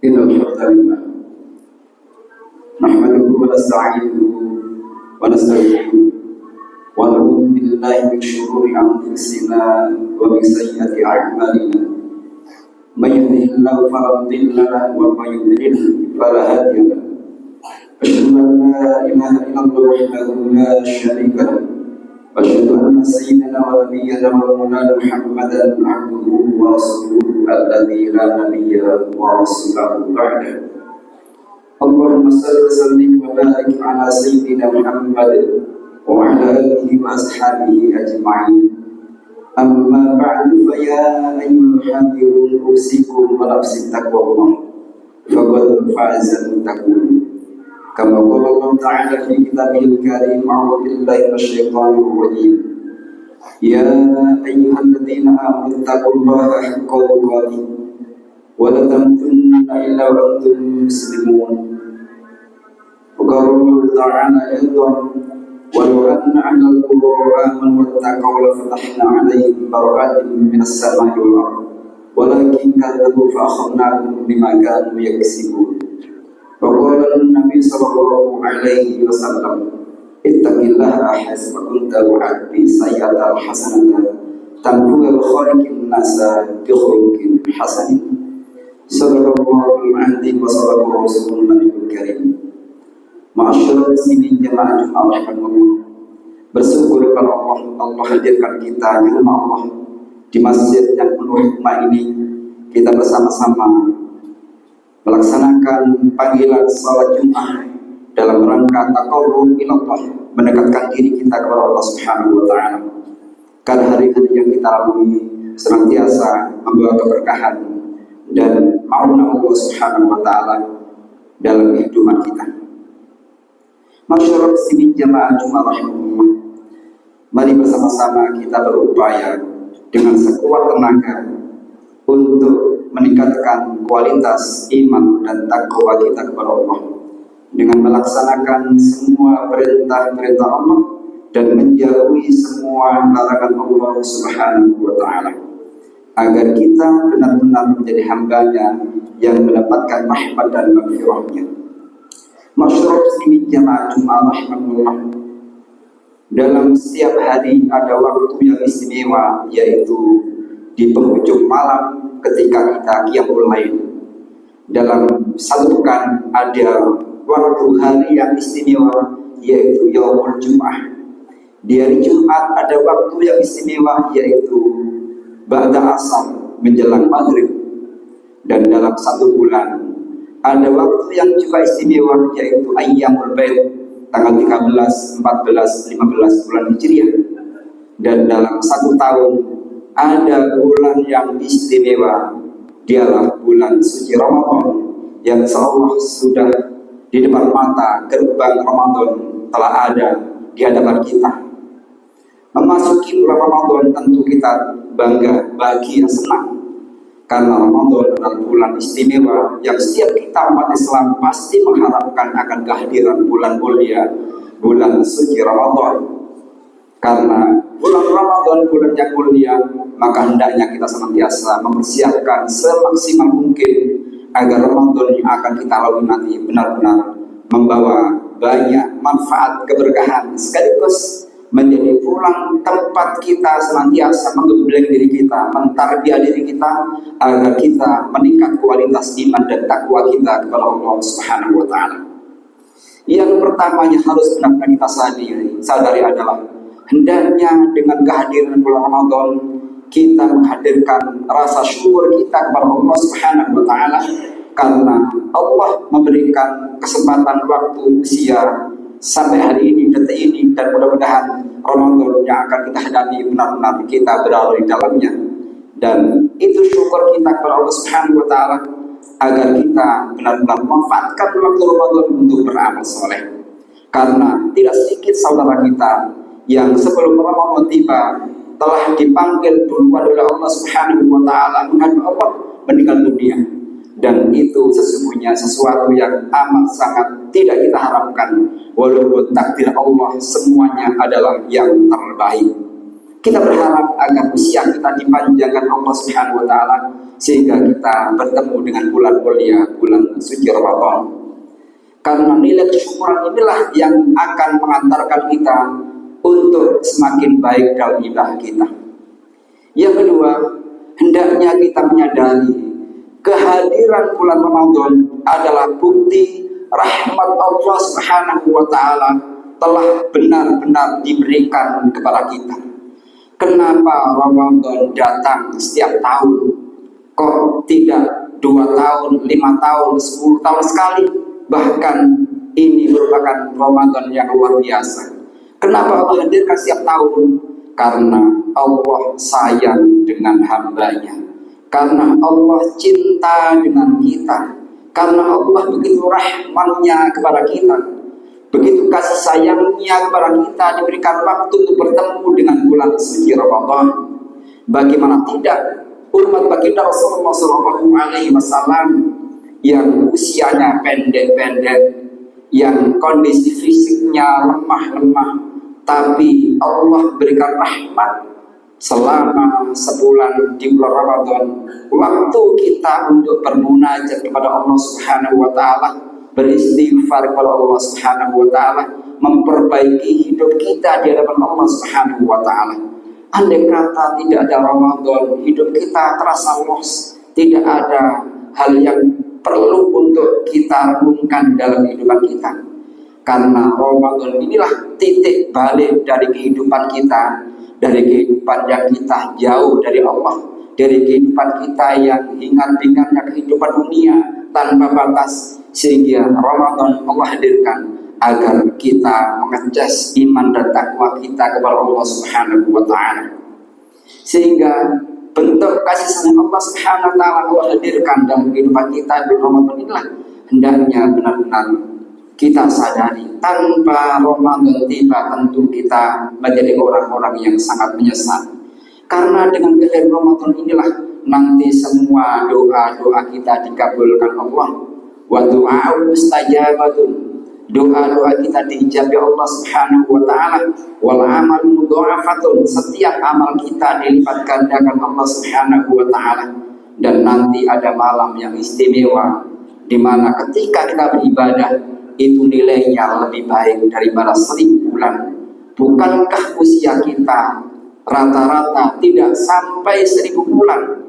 Innalhamdulillah nahmaduhu wa nasta'inuhu wa nastaghfiruh wa na'udzu billahi min shururi anfusina wa min sayyiati a'malina may yahdihillahu fala mudilla lahu wa may yudlil fala hadiya lahu asyhadu an la ilaha illallah wahdahu la syarika lahu wa asyhadu anna sayyidana wa nabiyyana wa maulana Muhammadan abduhu wa rasuluhu alladzi la nabiyya wa rasulahu ba'dahu. Allahumma salli wa sallim wa barik ala sayyidina Muhammad wa ala alihi wa ashabihi ajma'in. Amma ba'du fa ya ayyuhal hadirun usikum wa nafsi taqwallah faqad faza muttaqun. Kama qala Allah ta'ala fi kitabihil karim a'udzu billahi minasyaitonir rajim. Ya ayyuhalladzina amanu taqullaha haqqa tuqatih wa la tamutunna illa wa antum muslimun. وقال تعالى أيضا ولو أن أهل القرى آمنوا واتقوا لفتحنا عليهم بركات من السماء والأرض ولكن كذبوا فأخذناهم بما كانوا يكسبون. وقال النبي صلى الله عليه وسلم اتق الله حيث كنت وعد سيئة الحسنة تمحوها بخالق الناس بخلق حسن. صدق الله العظيم وصدق رسوله النبي الكريم. Ma'asyiral muslimin jamaah Jumat rahimahullah. Bersyukur kepada Allah hadirkan kita di rumah Allah, di masjid yang penuh hikmah ini. Kita bersama-sama melaksanakan panggilan salat Jumat dalam rangka taqarrub ilallah, mendekatkan diri kita kepada Allah Subhanahu wa taala. Karena hari-hari yang kita lalui senantiasa membawa keberkahan dan mauna Allah Subhanahu wa taala dalam kehidupan kita. Masyarakat muslimin jamaah Jumat rahimahullah, mari bersama-sama kita berupaya dengan sekuat tenaga untuk meningkatkan kualitas iman dan takwa kita kepada Allah dengan melaksanakan semua perintah-perintah Allah dan menjauhi semua larangan Allah Subhanahu wa taala, agar kita benar-benar menjadi hamba-Nya yang mendapatkan rahmat dan maghfirah-Nya. Masyarakat muslimin jamaah Jumat rahimahullah, dalam setiap hari ada waktu yang istimewa, yaitu di penghujung malam ketika kita qiyamul lail. Dalam satu pekan ada waktu hari yang istimewa, yaitu yaumul Jum'ah. Di hari Jumat ada waktu yang istimewa, yaitu ba'da asar menjelang maghrib. Dan dalam satu bulan ada waktu yang juga istimewa, yaitu Ayyamul Baid, tanggal 13, 14, 15 bulan Hijriah. Dan dalam satu tahun ada bulan yang istimewa, dialah bulan suci Ramadan, yang seolah sudah di depan mata gerbang Ramadan telah ada di hadapan kita. Memasuki bulan Ramadan tentu kita bangga, bahagia, senang, karena Ramadan adalah bulan istimewa yang setiap kita umat Islam pasti mengharapkan akan kehadiran bulan mulia, bulan suci Ramadan. Karena bulan Ramadan bulan yang mulia, maka hendaknya kita senantiasa mempersiapkan semaksimal mungkin agar Ramadan yang akan kita lalui nanti benar-benar membawa banyak manfaat, keberkahan, sekaligus menjadi pulang tempat kita senantiasa menggembleng diri kita, mentarbiyah diri kita, agar kita meningkat kualitas iman dan takwa kita kepada Allah Subhanahu wa taala. Yang pertamanya harus benar-benar kita sadari adalah hendaknya dengan kehadiran bulan Ramadan kita menghadirkan rasa syukur kita kepada Allah Subhanahu wa taala, karena Allah memberikan kesempatan waktu usia sampai hari ini, detik ini, dan mudah-mudahan Ramadan yang akan kita hadapi benar-benar kita berada di dalamnya. Dan itu syukur kita kepada Allah Subhanahu wa taala agar kita benar-benar memanfaatkan waktu Ramadan untuk beramal soleh. Karena tidak sedikit saudara kita yang sebelum Ramadan tiba telah dipanggil duluan oleh Allah Subhanahu wa taala menghadap Allah meninggal dunia. Dan itu sesungguhnya sesuatu yang amat sangat tidak kita harapkan, walaupun takdir Allah semuanya adalah yang terbaik. Kita berharap agar usia kita dipanjangkan Allah Subhanahu wa taala sehingga kita bertemu dengan bulan mulia, bulan suci Ramadan. Karena nilai kesyukuran inilah yang akan mengantarkan kita untuk semakin baik dalam ibadah kita. Yang kedua, hendaknya kita menyadari kehadiran bulan Ramadan adalah bukti rahmat Allah Subhanahu wa taala telah benar-benar diberikan kepada kita. Kenapa Ramadan datang setiap tahun? Kok tidak 2 tahun, 5 tahun, 10 tahun sekali? Bahkan ini merupakan Ramadan yang luar biasa. Kenapa Allah hadirkan setiap tahun? Karena Allah sayang dengan hambanya. Karena Allah cinta dengan kita. Karena Allah begitu rahmannya kepada kita, begitu kasih sayangnya kepada kita, diberikan waktu untuk bertemu dengan bulan suci Ramadan. Bagaimana tidak umat baginda Rasulullah SAW yang usianya pendek-pendek, yang kondisi fisiknya lemah-lemah, tapi Allah berikan rahmat selama sebulan di bulan Ramadan. Waktu kita untuk bermunajat kepada Allah Subhanahu wa taala, beristighfar kepada Allah Subhanahu wa taala, memperbaiki hidup kita di hadapan Allah Subhanahu wa taala. Andai kata tidak ada Ramadan, hidup kita terasa los, tidak ada hal yang perlu untuk kita renungkan dalam kehidupan kita. Karena Ramadan inilah titik balik dari kehidupan kita, dari kehidupan yang kita jauh dari Allah, dari kehidupan kita yang hingar-bingarnya kehidupan dunia tanpa batas, sehingga Ramadan Allah hadirkan agar kita mengecas iman dan takwa kita kepada Allah Subhanahu wa taala. Sehingga bentuk kasih sayang Allah Subhanahu wa taala Allah hadirkan dalam kehidupan kita di Ramadan inilah hendaknya benar-benar kita sadari. Tanpa Ramadan tiba tentu kita menjadi orang-orang yang sangat menyesal. Karena dengan kehadiran Ramadan inilah nanti semua doa-doa kita dikabulkan Allah. Wa du'a'u mustajabatun. Doa-doa kita diijabi Allah Subhanahu wa taala. Wal amal mudha'afatun. Setiap amal kita dilipat gandakan Allah Subhanahu wa taala. Dan nanti ada malam yang istimewa di mana ketika kita beribadah itu nilainya lebih baik daripada 1000 bulan. Bukankah usia kita rata-rata tidak sampai 1000 bulan?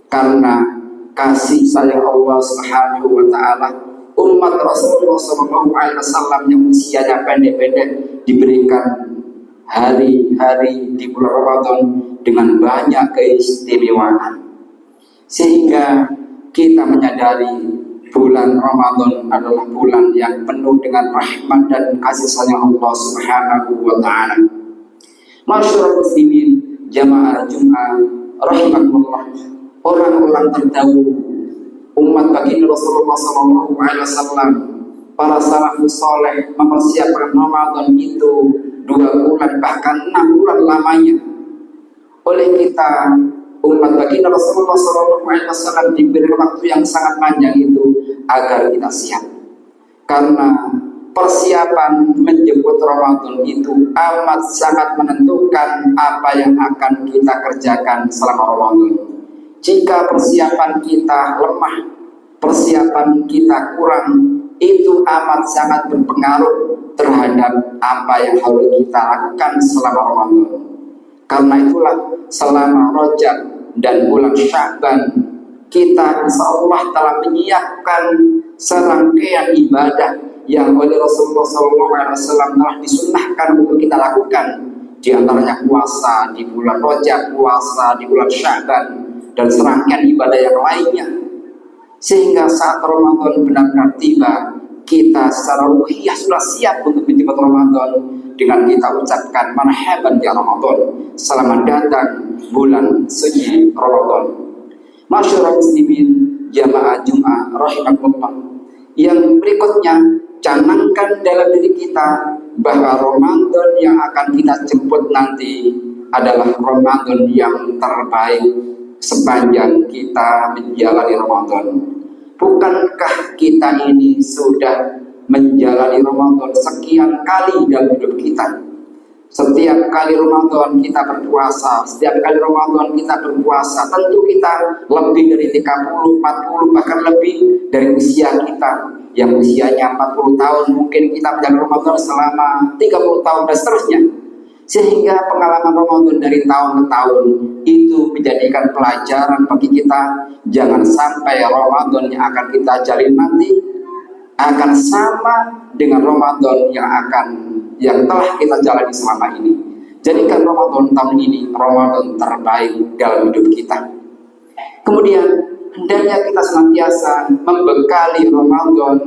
Karena kasih sayang Allah Subhanahu wa taala, umat Rasulullah SAW yang usianya pendek-pendek diberikan hari-hari di bulan Ramadan dengan banyak keistimewaan. Sehingga kita menyadari bulan Ramadan adalah bulan yang penuh dengan rahmat dan kasih sayang Allah Subhanahu wa taala. Masyaallah muslimin, jamaah Jumat rahimakumullah, orang-orang terdahulu umat baginda Rasulullah SAW, para salafus saleh mempersiapkan Ramadan itu 2 bulan bahkan 6 bulan lamanya. Oleh kita umat baginda Rasulullah SAW diberi waktu yang sangat panjang itu agar kita siap. Karena persiapan menjemput Ramadan itu amat sangat menentukan apa yang akan kita kerjakan selama Ramadan. Jika persiapan kita lemah, persiapan kita kurang, itu amat sangat berpengaruh terhadap apa yang harus kita lakukan selama Ramadan. Karena itulah selama Rajab dan bulan Sya'ban kita insyaallah telah menyiapkan serangkaian ibadah yang oleh Rasulullah SAW telah disunnahkan untuk kita lakukan. Di antaranya puasa di bulan Rajab, puasa di bulan Sya'ban, dan serangkaian ibadah yang lainnya. Sehingga saat Ramadan benar-benar tiba, kita secara ruhiyah sudah siap untuk menyambut Ramadan dengan kita ucapkan marhaban ya Ramadan, selamat datang bulan suci Ramadan. Masyaallah muslimin, jamaah Jumat rahimakumullah. Yang berikutnya, canangkan dalam diri kita bahwa Ramadan yang akan kita jemput nanti adalah Ramadan yang terbaik sepanjang kita menjalani Ramadan. Bukankah kita ini sudah menjalani Ramadan sekian kali dalam hidup kita? Setiap kali Ramadan kita berpuasa, setiap kali Ramadan kita berpuasa, tentu kita lebih dari 30, 40, bahkan lebih dari usia kita. Yang usianya 40 tahun, mungkin kita menjalani Ramadan selama 30 tahun dan seterusnya. Sehingga pengalaman Ramadan dari tahun ke tahun itu menjadikan pelajaran bagi kita. Jangan sampai Ramadan yang akan kita jalin nanti akan sama dengan Ramadan yang telah kita jalani selama ini. Jadikan Ramadan tahun ini Ramadan terbaik dalam hidup kita. Kemudian hendaknya kita senantiasa membekali Ramadan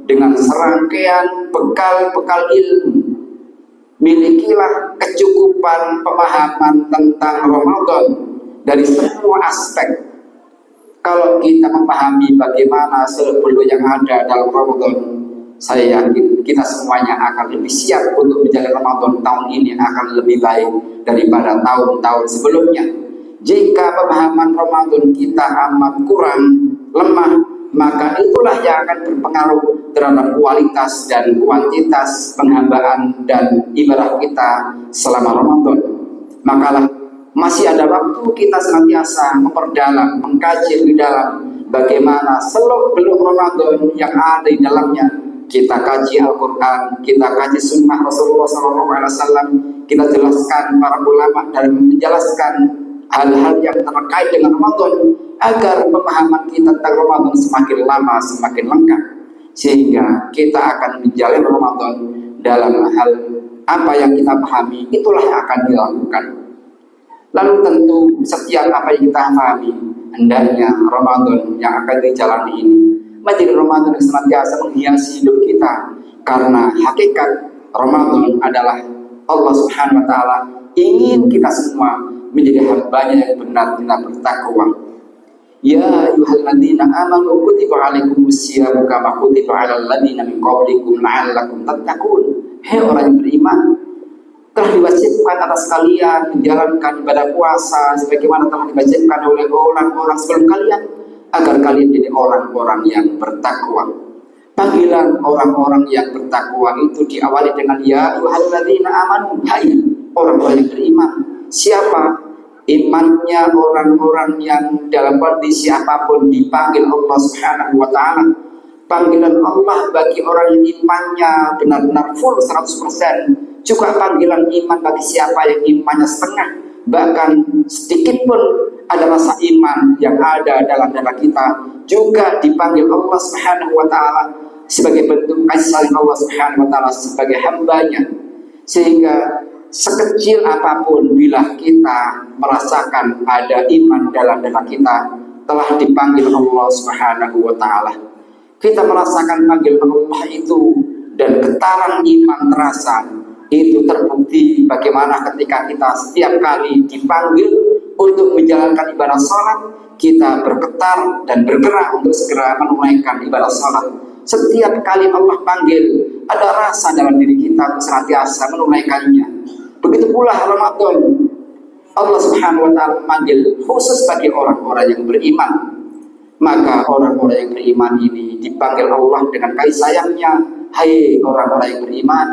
dengan serangkaian bekal-bekal ilmu. Milikilah kecukupan pemahaman tentang Ramadan dari semua aspek. Kalau kita memahami bagaimana seluk-beluk yang ada dalam Ramadan, saya yakin kita semuanya akan lebih siap untuk menjalani Ramadan tahun ini akan lebih baik daripada tahun-tahun sebelumnya. Jika pemahaman Ramadan kita amat kurang, lemah, maka itulah yang akan berpengaruh terhadap kualitas dan kuantitas penghambaan dan ibadah kita selama Ramadan. Makalah masih ada waktu kita senantiasa memperdalam, mengkaji lebih dalam bagaimana seluk-beluk Ramadan yang ada di dalamnya. Kita kaji Al-Quran, kita kaji Sunnah Rasulullah SAW, kita jelaskan para ulama dalam menjelaskan hal-hal yang terkait dengan Ramadan agar pemahaman kita tentang Ramadan semakin lama semakin lengkap, sehingga kita akan menjalani Ramadan dalam hal apa yang kita pahami itulah yang akan dilakukan. Lalu tentu setiap apa yang kita pahami, hendaknya Ramadan yang akan dijalani ini menjadi Ramadan yang senantiasa menghiasi hidup kita, karena hakikat Ramadan adalah Allah Subhanahu wa Ta'ala ingin kita semua menjadi hambanya yang benar-benar bertakwa. Ya ayyuhalladzina amanu kutiba alaikumusyiyamu kama kutiba alal ladzina min qablikum la'allakum tattaqun. Hei orang yang beriman, telah diwajibkan atas kalian menjalankan ibadah puasa sebagaimana telah diwajibkan oleh orang-orang sebelum kalian, agar kalian jadi orang-orang yang bertakwa. Panggilan orang-orang yang bertakwa itu diawali dengan ya ayyuhalladzina amanu, hai orang-orang yang beriman. Siapa? Imannya orang-orang yang dalam kondisi apapun dipanggil Allah Subhanahu wa Ta'ala. Panggilan Allah bagi orang yang imannya benar-benar full 100%. Juga panggilan iman bagi siapa yang imannya setengah, bahkan sedikit pun ada rasa iman yang ada dalam dada kita, juga dipanggil Allah Subhanahu wa Ta'ala sebagai bentuk kasih sayang Allah Subhanahu wa Ta'ala sebagai hambanya. Sehingga sekecil apapun bila kita merasakan ada iman dalam dada kita, telah dipanggil Allah Subhanahu wa Ta'ala. Kita merasakan panggilan Allah itu dan getaran iman terasa. Itu terbukti bagaimana ketika kita setiap kali dipanggil untuk menjalankan ibadah sholat, kita bergetar dan bergerak untuk segera menunaikan ibadah sholat. Setiap kali Allah panggil, ada rasa dalam diri kita untuk senantiasa menunaikannya. Begitu pula Ramadan, Allah Subhanahu wa Ta'ala memanggil khusus bagi orang-orang yang beriman. Maka orang-orang yang beriman ini dipanggil Allah dengan kasih sayangnya. Hai orang-orang yang beriman,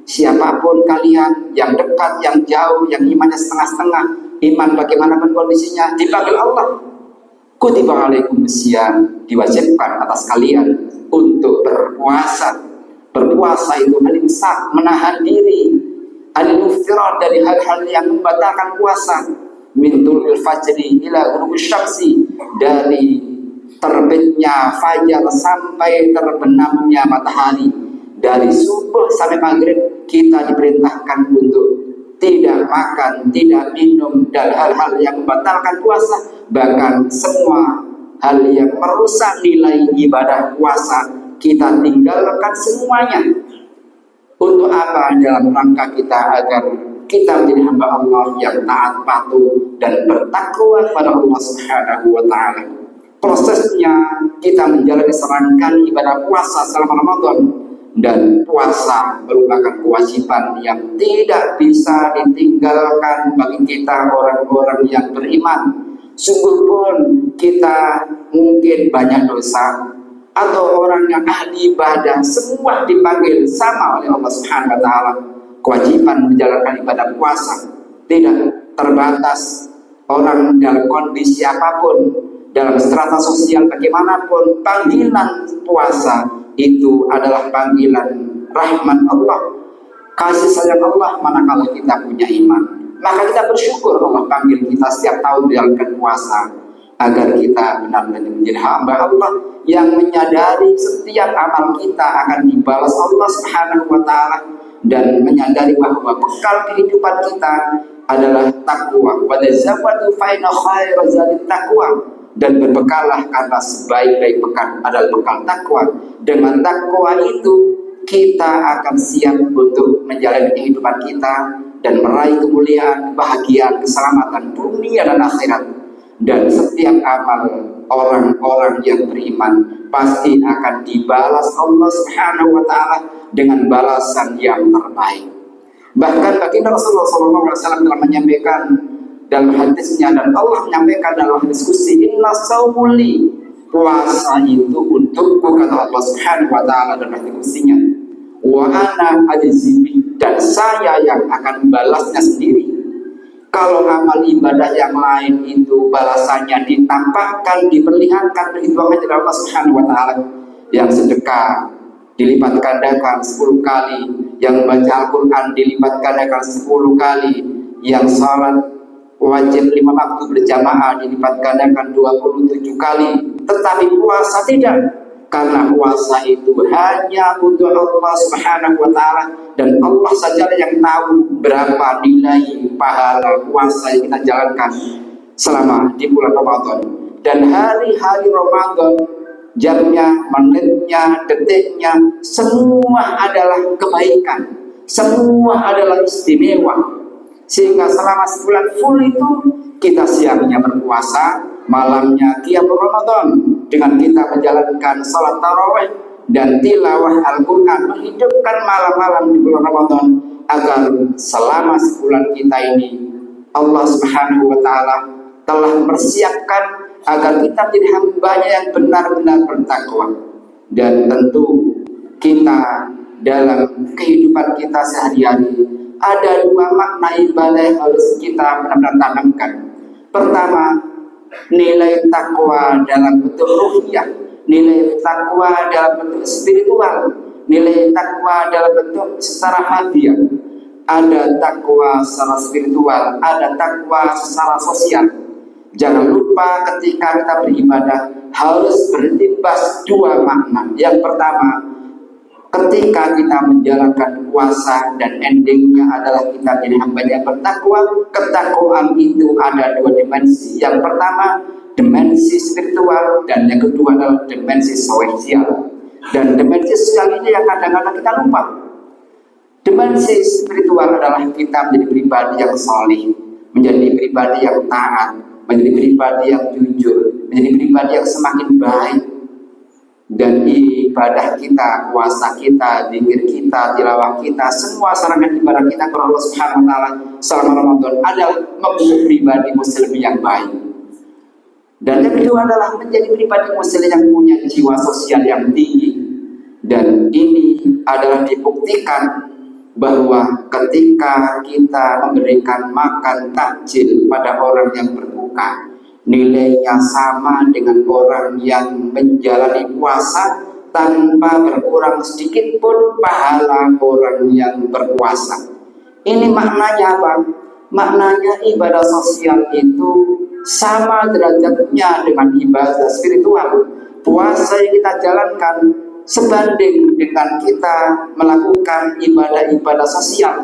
siapapun kalian, yang dekat, yang jauh, yang imannya setengah-setengah, iman bagaimanapun kondisinya, dipanggil Allah. Kutiba alaikumusiyam, diwajibkan atas kalian untuk berpuasa. Berpuasa itu al-imsak, menahan diri, al-muftirat dari hal-hal yang membatalkan puasa, min tulil fajri ila ghurubis syamsi, dari terbitnya fajar sampai terbenamnya matahari. Dari subuh sampai maghrib kita diperintahkan untuk tidak makan, tidak minum, dan hal-hal yang membatalkan puasa, bahkan semua hal yang merusak nilai ibadah puasa kita tinggalkan semuanya. Untuk apa? Dalam rangka kita agar kita menjadi hamba Allah yang taat, patuh, dan bertakwa kepada Allah Subhanahu wa Ta'ala. Prosesnya kita menjalani serangkaian ibadah puasa selama Ramadan Dan puasa merupakan kewajiban yang tidak bisa ditinggalkan bagi kita orang-orang yang beriman. Sungguh pun kita mungkin banyak dosa atau orang yang ahli ibadah, semua dipanggil sama oleh Allah Subhanahu wa taala. Kewajiban menjalankan ibadah puasa tidak terbatas orang dalam kondisi apapun, dalam strata sosial bagaimanapun. Panggilan puasa itu adalah panggilan rahmat Allah, kasih sayang Allah manakala kita punya iman. Maka kita bersyukur Allah panggil kita setiap tahun menjalankan puasa, agar kita benar-benar menjadi hamba Allah yang menyadari setiap amal kita akan dibalas Allah Subhanahu wa taala, dan menyadari bahwa bekal kehidupan kita adalah takwa. Wa tazawwadu fa inna khairaz zadi taqwa, dan berbekallah karena sebaik-baik bekal adalah bekal takwa. Dengan takwa itu kita akan siap untuk menjalani kehidupan kita dan meraih kemuliaan, kebahagiaan, keselamatan dunia dan akhirat. Dan setiap amal orang-orang yang beriman pasti akan dibalas Allah Subhanahu wa taala dengan balasan yang terbaik. Bahkan baginda Rasulullah SAW telah menyampaikan dalam hadisnya, dan Allah menyampaikan dalam diskusi, inna saumuli, puasa itu untukku, kata Allah Subhanahu wa taala dalam diskusinya, wa ana ajzibi, dan saya yang akan membalasnya sendiri. Kalau amal ibadah yang lain itu balasannya ditampakkan, diperlihatkan, perhitungannya dari Allah Subhanahu wa taala. Yang sedekah dilipat gandakan 10 kali, yang baca Al-Quran dilipat gandakan 10 kali, yang salat wajib 5 waktu berjamaah dilipat gandakan 27 kali. Tetapi puasa tidak, karena puasa itu hanya untuk Allah Subhanahu wa taala, dan Allah saja yang tahu berapa nilai pahala puasa yang kita jalankan selama di bulan Ramadan. Dan hari-hari Ramadan, jamnya, menitnya, detiknya, semua adalah kebaikan, semua adalah istimewa. Sehingga selama sebulan full itu kita siangnya berpuasa, malamnya qiyamul Ramadan, dengan kita menjalankan salat tarawih dan tilawah Al-Quran, menghidupkan malam-malam di bulan Ramadan, agar selama sebulan kita ini Allah Subhanahu wa taala telah mempersiapkan agar kita menjadi hambanya yang benar-benar bertakwa. Dan tentu kita dalam kehidupan kita sehari-hari ada 2 makna ibadah yang harus kita benar-benar tanamkan. Pertama, nilai takwa dalam bentuk ruhiyah, nilai takwa dalam bentuk spiritual, nilai takwa dalam bentuk secara hadiah. Ada takwa secara spiritual, ada takwa secara sosial. Jangan lupa ketika kita beribadah harus berimbas 2 makna. Yang pertama, ketika kita menjalankan puasa dan endingnya adalah kita jadi hamba yang bertakwa, ketakwaan itu ada 2 dimensi. Yang pertama dimensi spiritual, dan yang kedua adalah dimensi sosial. Dan dimensi sosial ini yang kadang-kadang kita lupa. Dimensi spiritual adalah kita menjadi pribadi yang saleh, menjadi pribadi yang taat, menjadi pribadi yang jujur, menjadi pribadi yang semakin baik. Dan ibadah kita, puasa kita, zikir kita, tilawah kita, semua serangan ibadah kita kepada Allah Subhanahu wa taala selama Ramadan adalah membentuk pribadi muslim yang baik. Dan yang kedua adalah menjadi pribadi muslim yang punya jiwa sosial yang tinggi. Dan ini adalah dibuktikan bahwa ketika kita memberikan makan takjil pada orang yang berbuka, nilainya sama dengan orang yang menjalani puasa tanpa berkurang sedikit pun pahala orang yang berpuasa. Ini maknanya apa? Maknanya ibadah sosial itu sama derajatnya dengan ibadah spiritual. Puasa yang kita jalankan sebanding dengan kita melakukan ibadah-ibadah sosial.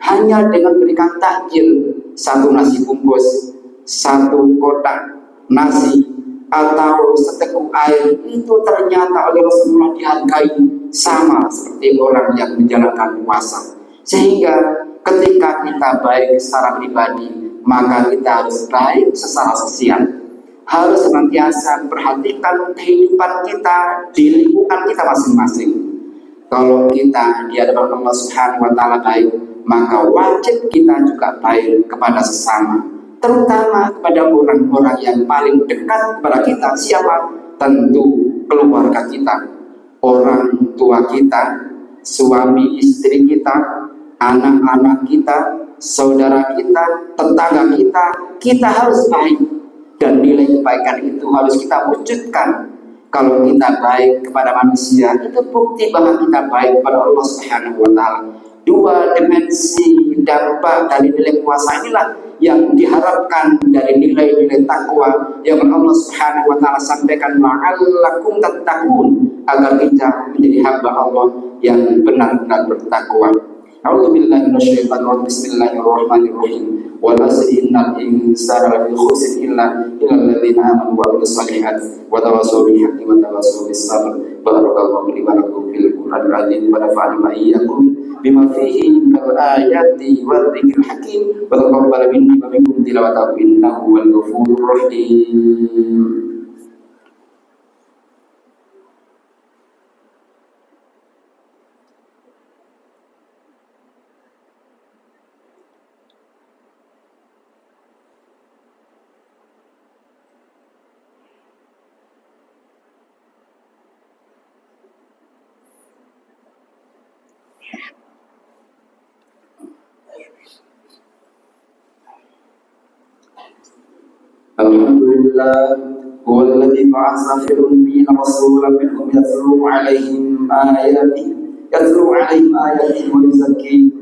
Hanya dengan berikan takjil 1 nasi bungkus, 1 kotak nasi, atau seteguk air, itu ternyata oleh Rasulullah dihargai sama seperti orang yang menjalankan puasa. Sehingga ketika kita baik secara pribadi, maka kita harus baik secara sosial. Harus senantiasa memperhatikan kehidupan kita di lingkungan kita masing-masing. Kalau kita di hadapan Allah Subhanahu wa taala baik, maka wajib kita juga baik kepada sesama, terutama kepada orang-orang yang paling dekat kepada kita. Siapa? Tentu keluarga kita, orang tua kita, suami istri kita, anak-anak kita, saudara kita, tetangga kita. Kita harus baik, dan nilai kebaikan itu harus kita wujudkan. Kalau kita baik kepada manusia, itu bukti bahwa kita baik kepada Allah Subhanahu wa taala. Dua dimensi dampak dari nilai puasa inilah yang diharapkan dari nilai-nilai takwa yang Allah Subhanahu wa taala sampaikan, la'allakum tattaqun, agar kita menjadi hamba Allah yang benar-benar bertakwa. A'udzubillahi minasyaitonir rajim. Bismillahirrahmanirrahim. Wal asri innal insana lafi khusr illa alladziina aamanu wa 'amilus shalihaati wa tawassaw bil haqqi wa tawassaw bis sabr. Barakallahu li wa lakum fil Qur'anil 'azim wa nafa'ani wa iyyakum bima fihi minal ayati wa dzikril hakim wa taqabbal minni wa minkum tilawatahu innahu wal ghafurur rahim. Alhamdulillah, huwa alladzi ba'atha fil ummiyina rasulan minhum yatlu 'alaihim ayatihi wa yuzakkihim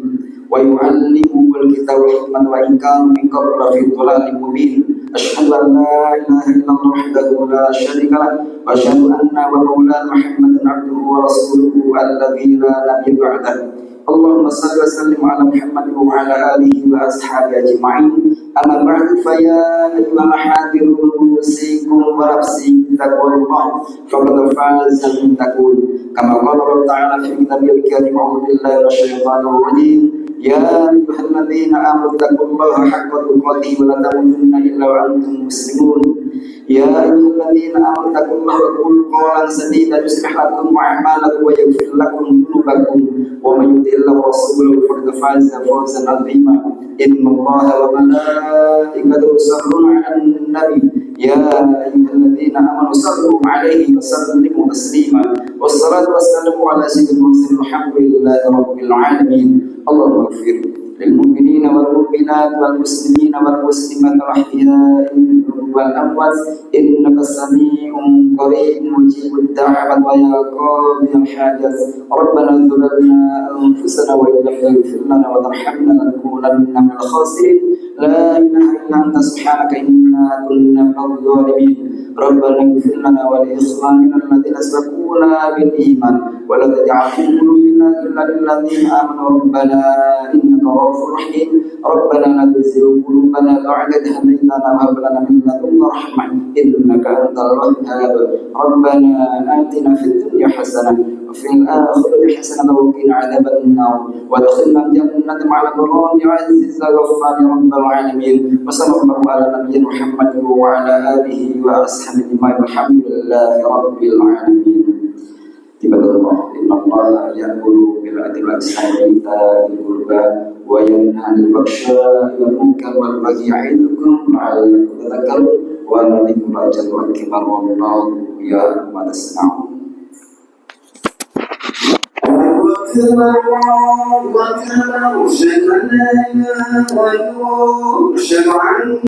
wa yu'allimuhumul kitaba wal hikmata wa in kanu min qablu lafi dhalalin mubin. Asyhadu an la ilaha illallah wahdahu la syarika lahu wa asyhadu anna maulana Muhammadan 'abduhu wa rasuluhu alladzi la nabiyya ba'dahu. Allahumma salli wa sallim ala Muhammad wa ala alihi wa ashabihi ajma'in. Amma ba'du, fa ya ayyuhal hadirun usikum wa nafsi bittaqwallah faqad faza al-muttaqun. Kama qala Allah ta'ala fi kitabil karim, a'udzu billahi minasyaitonir rajim. Ya ayyuhalladzina amanu taqullaha haqqa tuqatih wa la tamutunna illa wa antum muslimun. Ya ayyuhalladzina amanu taqullaha wa qulu qawlan sadida yuslih lakum a'malakum wa yaghfir lakum dhunubakum wa may yuti'illah wa rasulahu faqad faza fawzan 'azima. Innallaha wa malaikatahu yusalluna 'alan nabi ya ayyuhalladzina amanu sallu 'alaihi wa sallimu taslima. Wassalatu wassalamu ala sayyidil mursalin walhamdulillahi rabbil alamin. Allahumma ighfir lil mu'minina wal mu'minat wal muslimina wal muslimat al ahya'i minhum wal amwat innaka sami'un qaribun mujibud da'wat wa ya qadiyal hajat. Rabbana dzulna anfusana wa illam taghfir lana wa tarhamna lanakunanna minal khasirin. La ilaha illa anta subhanaka inna kunna minadh dhalimin. Rabbana ighfir lana wa li ikhwanina alladhina sabaquna bil iman wa la taj'al fi qulubina ghillan lil ladzina amanu rabbana innaka ra'ufur rahim. Rabbana la tuzigh qulubana ba'da idh hadaytana wa hab lana min ladunka rahmah innaka antal wahhab. Rabbana atina fid dunya hasanah wa fil akhirati hasanah wa qina adzaban nar wa adkhilna al-jannata ma'al abrar ya aziz ghaffar ya rabbal alamin. Wa sallallahu ala nabiyyina Muhammad wa ala alihi wa ashabihi walhamdulillahi rabbil alamin. Ibadallah, innallaha ya'muru bil 'adli wal ihsani wa ita'i dzil qurba wa yanha 'anil fahsya'i wal munkari wal baghi ya'idukum la'allakum tadhakkarun wa nadhikrullahi akbar wallahu ya'lamu ma tasna'un.